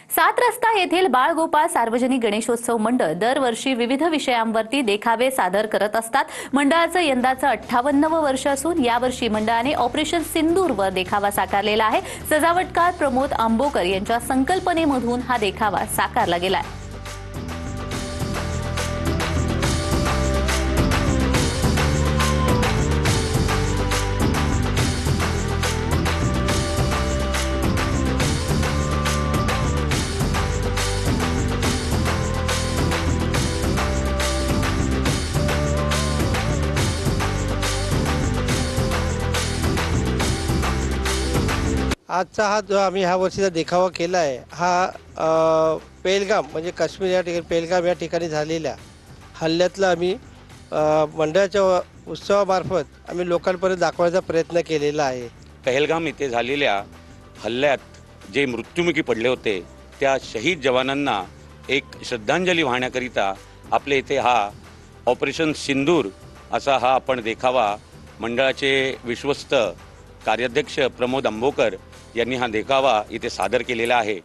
सात रस्ता येथील बाळगोपाळ सार्वजनिक गणेशोत्सव मंडळ दरवर्षी विविध विषयांवरती देखावे सादर करत असतात। मंडळाचं यंदाचं 58वं वर्ष असून यावर्षी मंडळाने ऑपरेशन सिंदूरवर देखावा साकारलेला आहे। सजावटकार प्रमोद आंबोकर यांच्या संकल्पनेमधून हा देखावा साकारला गेला आहे। आजचा हा जो आम्ही ह्या वर्षीचा देखावा केला आहे हा पेहलगाम म्हणजे काश्मीर या ठिकाणी पेहलगाम या ठिकाणी झालेल्या हल्ल्यातला आम्ही मंडळाच्या उत्सवामार्फत आम्ही लोकांपर्यंत दाखवायचा प्रयत्न केलेला आहे। पेहलगाम येथे झालेल्या हल्ल्यात जे मृत्युमुखी पडले होते त्या शहीद जवानांना एक श्रद्धांजली वाहण्याकरिता आपले इथे हा ऑपरेशन सिंदूर असा हा आपण देखावा मंडळाचे विश्वस्त कार्याध्यक्ष प्रमोद आंबोकर यांनी हा देखावा इथे सादर केलेला आहे।